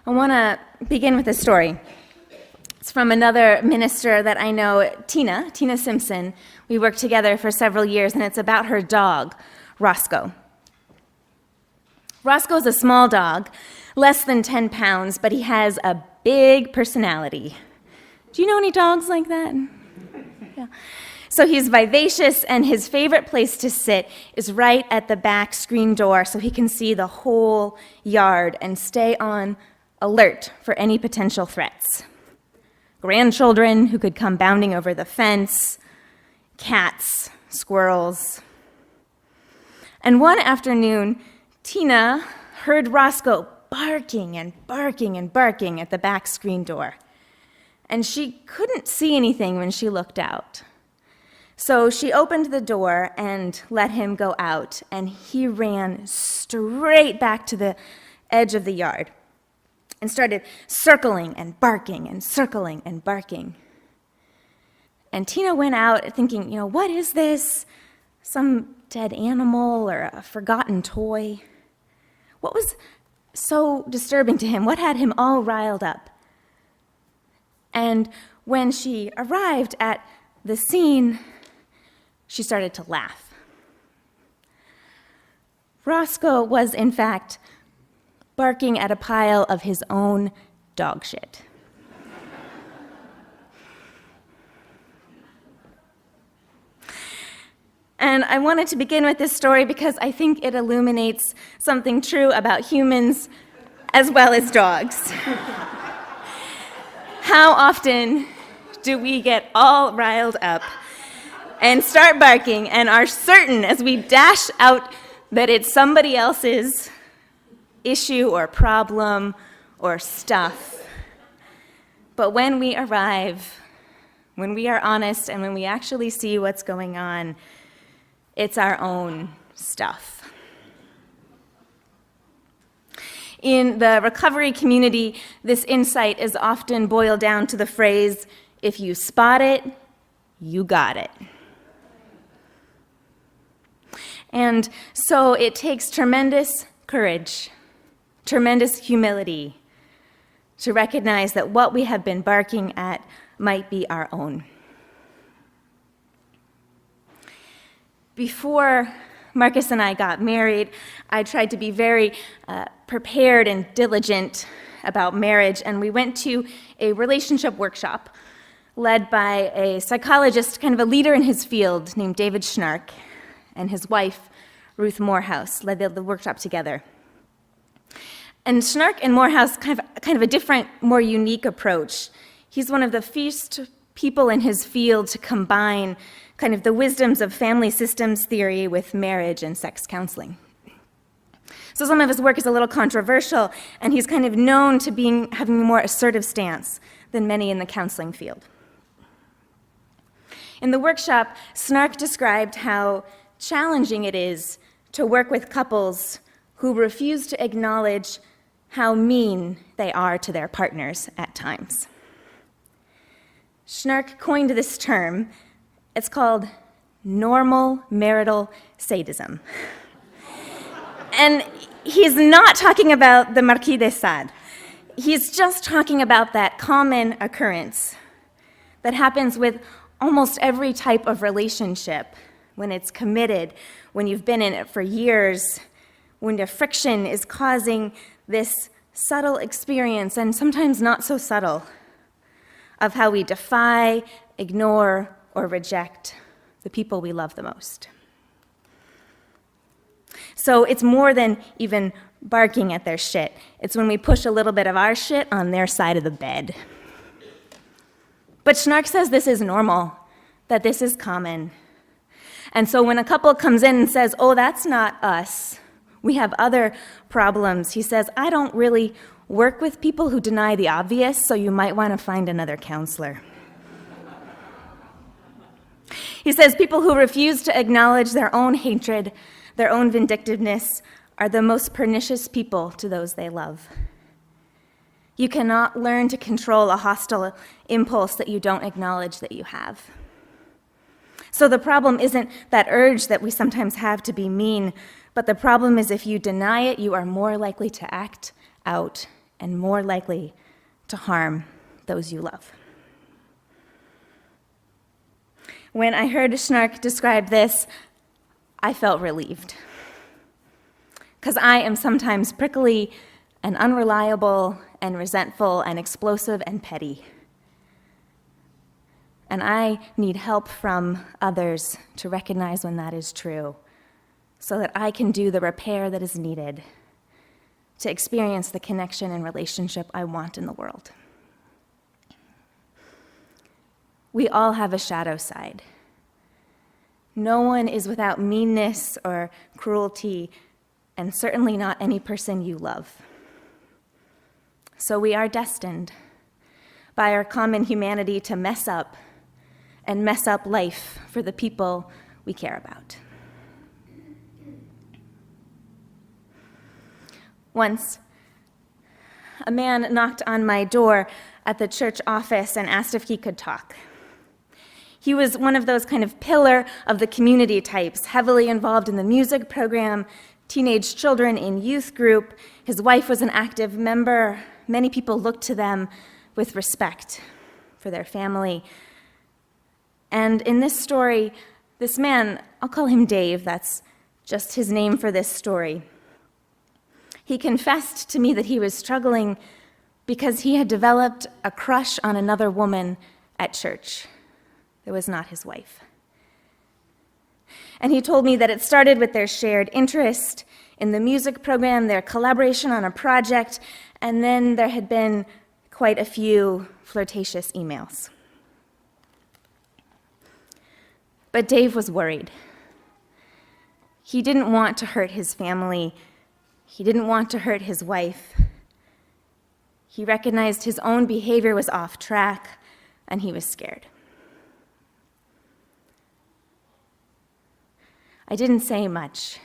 I want to begin with a story. It's from another minister that I know, Tina Simpson. We worked together for several years, and it's about her dog, Roscoe. Roscoe's a small dog, less than 10 pounds, but he has a big personality. Do you know any dogs like that? Yeah. So he's vivacious, and his favorite place to sit is right at the back screen door so he can see the whole yard and stay on alert for any potential threats. Grandchildren who could come bounding over the fence, cats, squirrels. And one afternoon, Tina heard Roscoe barking and barking and barking at the back screen door. And she couldn't see anything when she looked out. So she opened the door and let him go out, and he ran straight back to the edge of the yard and started circling and barking and circling and barking. And Tina went out thinking, what is this? Some dead animal or a forgotten toy? What was so disturbing to him? What had him all riled up? And when she arrived at the scene, she started to laugh. Roscoe was, in fact, barking at a pile of his own dog shit. And I wanted to begin with this story because I think it illuminates something true about humans as well as dogs. How often do we get all riled up and start barking and are certain as we dash out that it's somebody else's issue or problem or stuff? But when we arrive, when we are honest and when we actually see what's going on, it's our own stuff. In the recovery community, this insight is often boiled down to the phrase, if you spot it, you got it. And so it takes tremendous courage, tremendous humility to recognize that what we have been barking at might be our own. Before Marcus and I got married, I tried to be very prepared and diligent about marriage, and we went to a relationship workshop led by a psychologist, kind of a leader in his field, named David Schnark, and his wife, Ruth Morehouse, led the workshop together. And Schnark and Morehouse kind of a different, more unique approach. He's one of the first people in his field to combine kind of the wisdoms of family systems theory with marriage and sex counseling. So some of his work is a little controversial, and he's kind of known to having a more assertive stance than many in the counseling field. In the workshop, Schnark described how challenging it is to work with couples who refuse to acknowledge how mean they are to their partners at times. Schnark coined this term. It's called normal marital sadism. And he's not talking about the Marquis de Sade. He's just talking about that common occurrence that happens with almost every type of relationship, when it's committed, when you've been in it for years, when the friction is causing this subtle experience, and sometimes not so subtle, of how we defy, ignore, or reject the people we love the most. So it's more than even barking at their shit. It's when we push a little bit of our shit on their side of the bed. But Schnark says this is normal, that this is common. And so when a couple comes in and says, oh, that's not us, we have other problems, he says, I don't really work with people who deny the obvious, so you might want to find another counselor. He says people who refuse to acknowledge their own hatred, their own vindictiveness, are the most pernicious people to those they love. You cannot learn to control a hostile impulse that you don't acknowledge that you have. So the problem isn't that urge that we sometimes have to be mean, but the problem is if you deny it, you are more likely to act out and more likely to harm those you love. When I heard Schnark describe this, I felt relieved. Because I am sometimes prickly and unreliable and resentful and explosive and petty. And I need help from others to recognize when that is true, so that I can do the repair that is needed to experience the connection and relationship I want in the world. We all have a shadow side. No one is without meanness or cruelty, and certainly not any person you love. So we are destined by our common humanity to mess up and mess up life for the people we care about. Once, a man knocked on my door at the church office and asked if he could talk. He was one of those kind of pillar of the community types, heavily involved in the music program, teenage children in youth group. His wife was an active member. Many people looked to them with respect for their family. And in this story, this man, I'll call him Dave, that's just his name for this story. He confessed to me that he was struggling because he had developed a crush on another woman at church. It was not his wife. And he told me that it started with their shared interest in the music program, their collaboration on a project, and then there had been quite a few flirtatious emails. But Dave was worried. He didn't want to hurt his family. He didn't want to hurt his wife. He recognized his own behavior was off track, and he was scared. I didn't say much,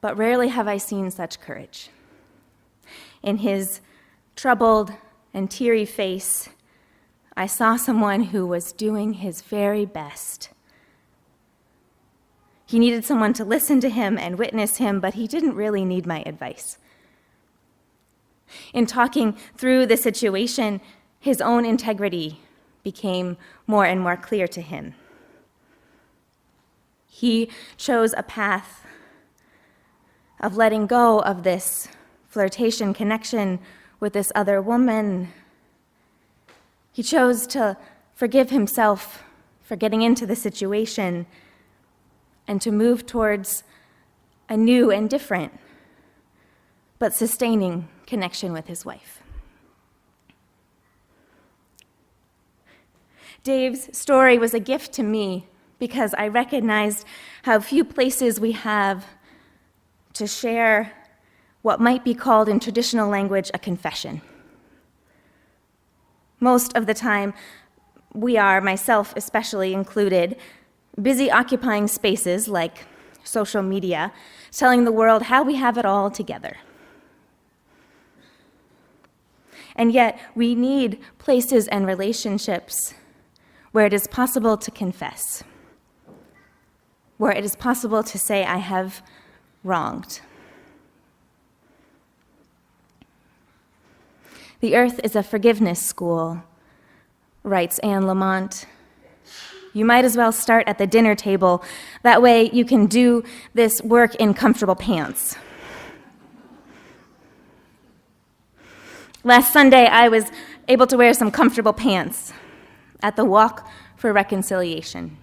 but rarely have I seen such courage. In his troubled and teary face, I saw someone who was doing his very best. He needed someone to listen to him and witness him, but he didn't really need my advice. In talking through the situation, his own integrity became more and more clear to him. He chose a path of letting go of this flirtation connection with this other woman. He chose to forgive himself for getting into the situation and to move towards a new and different but sustaining connection with his wife. Dave's story was a gift to me because I recognized how few places we have to share what might be called in traditional language a confession. Most of the time, we are, myself especially included, busy occupying spaces like social media, telling the world how we have it all together. And yet, we need places and relationships where it is possible to confess, where it is possible to say, I have wronged. The earth is a forgiveness school, writes Anne Lamont. You might as well start at the dinner table. That way you can do this work in comfortable pants. Last Sunday, I was able to wear some comfortable pants at the Walk for Reconciliation.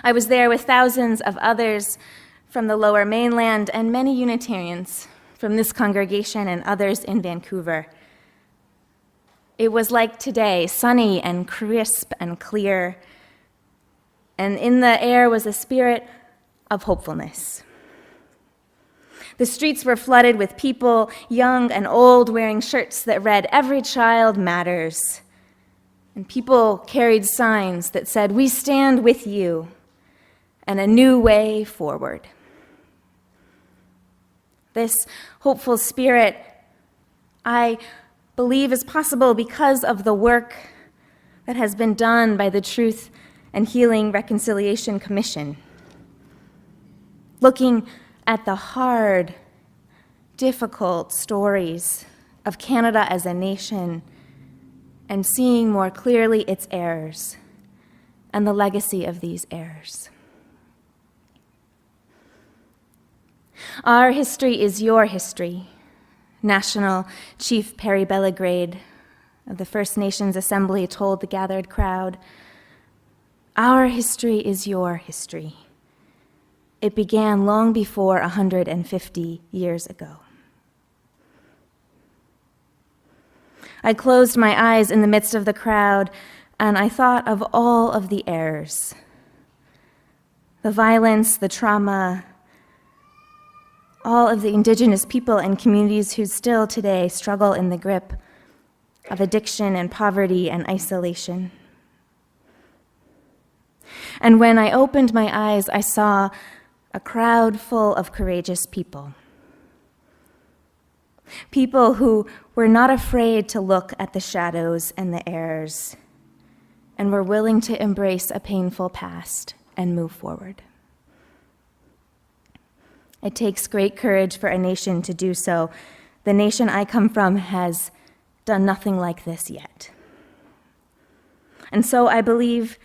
I was there with thousands of others from the Lower Mainland and many Unitarians from this congregation and others in Vancouver. It was like today, sunny and crisp and clear, and in the air was a spirit of hopefulness. The streets were flooded with people, young and old, wearing shirts that read, "Every child matters." And people carried signs that said, "We stand with you," and a new way forward. This hopeful spirit, I believe, is possible because of the work that has been done by the Truth and Healing Reconciliation Commission, looking at the hard difficult stories of Canada as a nation and seeing more clearly its errors and the legacy of these errors. Our history is your history, National Chief Perry Bellegrade of the First Nations Assembly told the gathered crowd. Our history is your history. It began long before 150 years ago. I closed my eyes in the midst of the crowd, and I thought of all of the errors, the violence, the trauma, all of the Indigenous people and communities who still today struggle in the grip of addiction and poverty and isolation. And when I opened my eyes, I saw a crowd full of courageous people. People who were not afraid to look at the shadows and the errors and were willing to embrace a painful past and move forward. It takes great courage for a nation to do so. The nation I come from has done nothing like this yet. And so I believe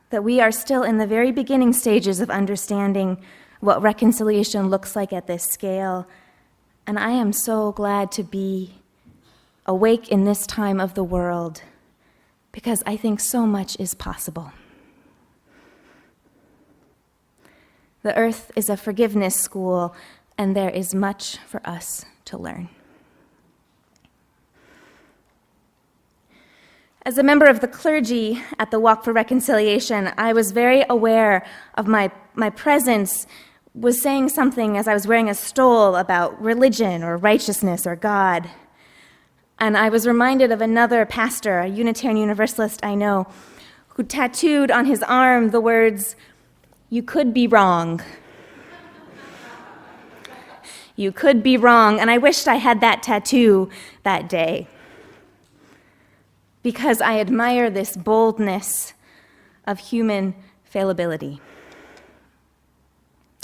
that we are still in the very beginning stages of understanding what reconciliation looks like at this scale. And I am so glad to be awake in this time of the world because I think so much is possible. The earth is a forgiveness school, and there is much for us to learn. As a member of the clergy at the Walk for Reconciliation, I was very aware of my presence was saying something as I was wearing a stole about religion or righteousness or God. And I was reminded of another pastor, a Unitarian Universalist I know, who tattooed on his arm the words, "You could be wrong." You could be wrong, and I wished I had that tattoo that day because I admire this boldness of human fallibility.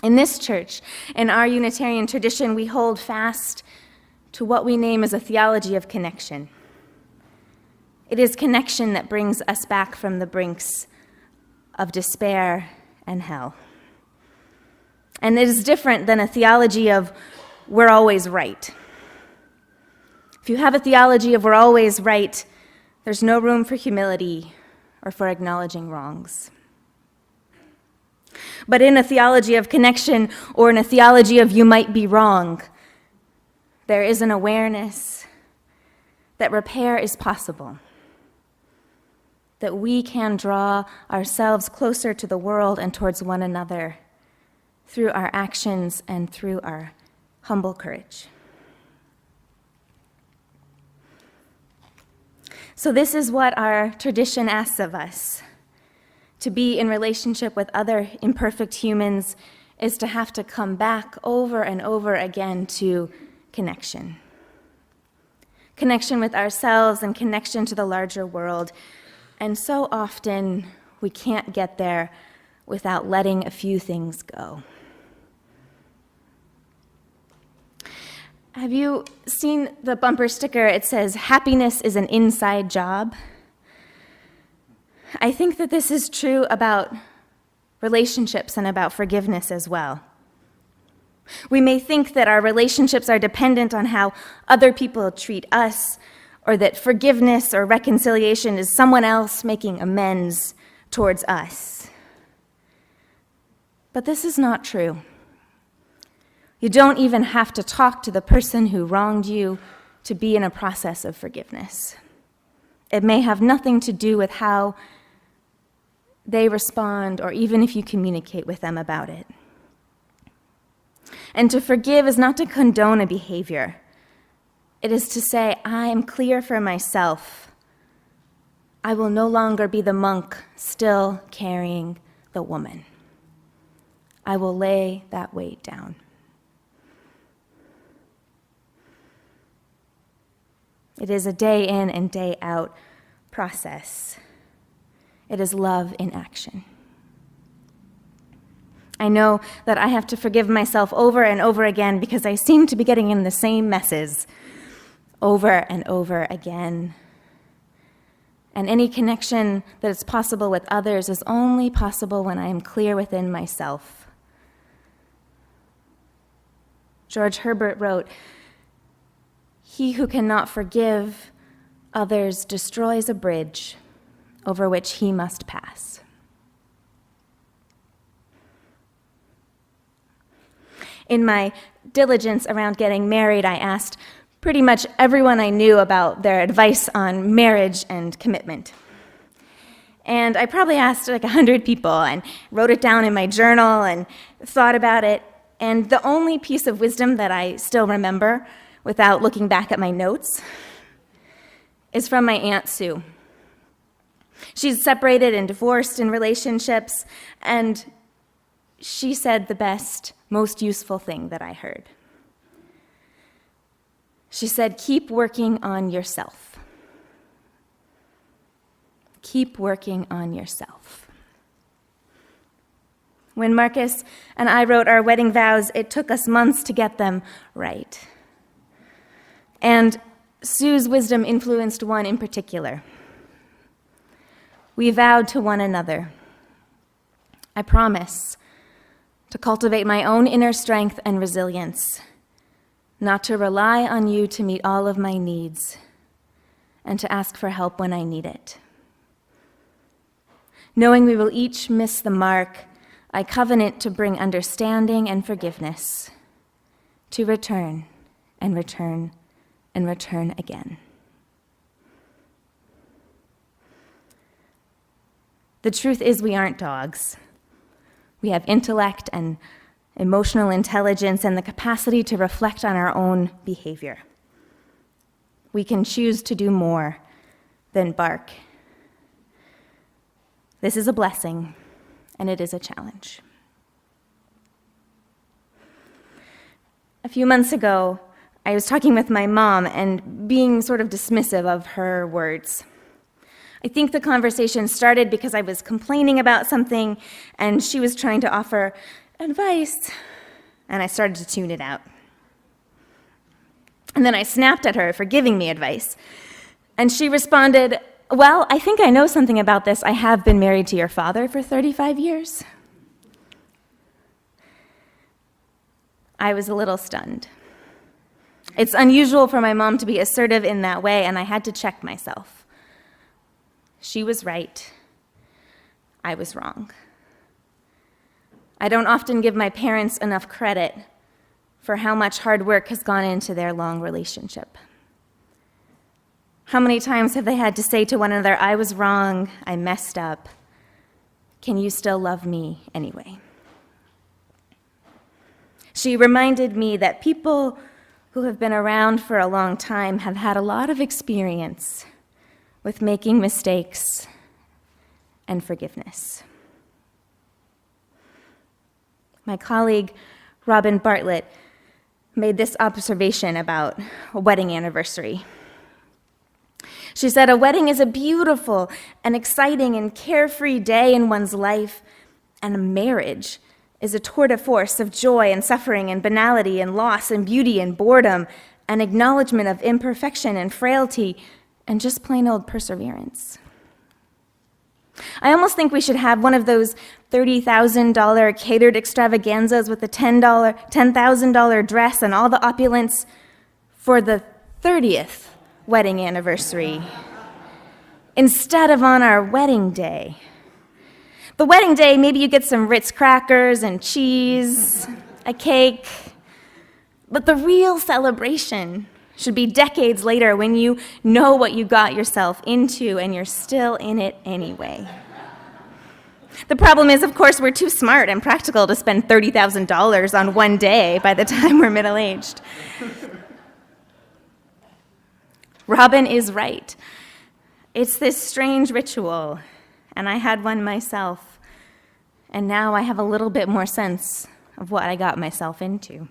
In this church, in our Unitarian tradition, we hold fast to what we name as a theology of connection. It is connection that brings us back from the brinks of despair and hell. And it is different than a theology of we're always right. If you have a theology of we're always right, there's no room for humility or for acknowledging wrongs. But in a theology of connection or in a theology of you might be wrong, there is an awareness that repair is possible, that we can draw ourselves closer to the world and towards one another through our actions and through our humble courage. So this is what our tradition asks of us. To be in relationship with other imperfect humans is to have to come back over and over again to connection. Connection with ourselves and connection to the larger world. And so often we can't get there without letting a few things go. Have you seen the bumper sticker? It says, "Happiness is an inside job." I think that this is true about relationships and about forgiveness as well. We may think that our relationships are dependent on how other people treat us, or that forgiveness or reconciliation is someone else making amends towards us. But this is not true. You don't even have to talk to the person who wronged you to be in a process of forgiveness. It may have nothing to do with how they respond or even if you communicate with them about it. And to forgive is not to condone a behavior. It is to say, I am clear for myself. I will no longer be the monk still carrying the woman. I will lay that weight down. It is a day in and day out process. It is love in action. I know that I have to forgive myself over and over again because I seem to be getting in the same messes over and over again. And any connection that is possible with others is only possible when I am clear within myself. George Herbert wrote, "He who cannot forgive others destroys a bridge over which he must pass." In my diligence around getting married, I asked pretty much everyone I knew about their advice on marriage and commitment. And I probably asked like 100 people and wrote it down in my journal and thought about it. And the only piece of wisdom that I still remember without looking back at my notes is from my Aunt Sue. She's separated and divorced in relationships, and she said the best, most useful thing that I heard. She said, "Keep working on yourself. Keep working on yourself." When Marcus and I wrote our wedding vows, it took us months to get them right. And Sue's wisdom influenced one in particular. We vowed to one another, "I promise to cultivate my own inner strength and resilience, not to rely on you to meet all of my needs, and to ask for help when I need it. Knowing we will each miss the mark, I covenant to bring understanding and forgiveness, to return and return and return again." The truth is, we aren't dogs. We have intellect and emotional intelligence and the capacity to reflect on our own behavior. We can choose to do more than bark. This is a blessing, and it is a challenge. A few months ago, I was talking with my mom and being sort of dismissive of her words. I think the conversation started because I was complaining about something and she was trying to offer advice, and I started to tune it out. And then I snapped at her for giving me advice, and she responded, "Well, I think I know something about this. I have been married to your father for 35 years. I was a little stunned. It's unusual for my mom to be assertive in that way, and I had to check myself. She was right. I was wrong. I don't often give my parents enough credit for how much hard work has gone into their long relationship. How many times have they had to say to one another, 'I was wrong, I messed up. Can you still love me anyway?' She reminded me that people who have been around for a long time have had a lot of experience with making mistakes and forgiveness." My colleague, Robin Bartlett, made this observation about a wedding anniversary. She said, "A wedding is a beautiful and exciting and carefree day in one's life, and a marriage is a tour de force of joy and suffering and banality and loss and beauty and boredom and acknowledgement of imperfection and frailty and just plain old perseverance. I almost think we should have one of those $30,000 catered extravaganzas with a $10,000 dress and all the opulence for the 30th wedding anniversary instead of on our wedding day. The wedding day, maybe you get some Ritz crackers and cheese, a cake, but the real celebration should be decades later when you know what you got yourself into and you're still in it anyway. The problem is, of course, we're too smart and practical to spend $30,000 on one day by the time we're middle-aged. Robin is right. It's this strange ritual, and I had one myself, and now I have a little bit more sense of what I got myself into.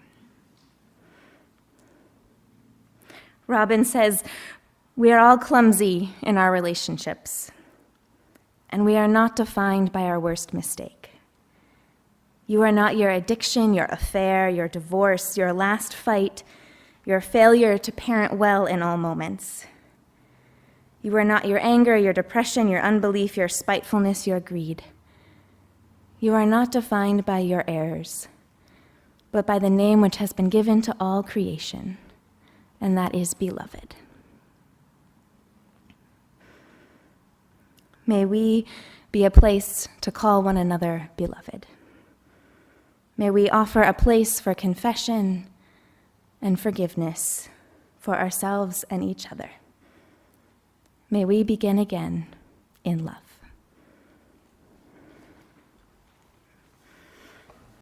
Robin says, "We are all clumsy in our relationships, and we are not defined by our worst mistake. You are not your addiction, your affair, your divorce, your last fight, your failure to parent well in all moments. You are not your anger, your depression, your unbelief, your spitefulness, your greed. You are not defined by your errors, but by the name which has been given to all creation, and that is beloved. May we be a place to call one another beloved. May we offer a place for confession and forgiveness for ourselves and each other. May we begin again in love.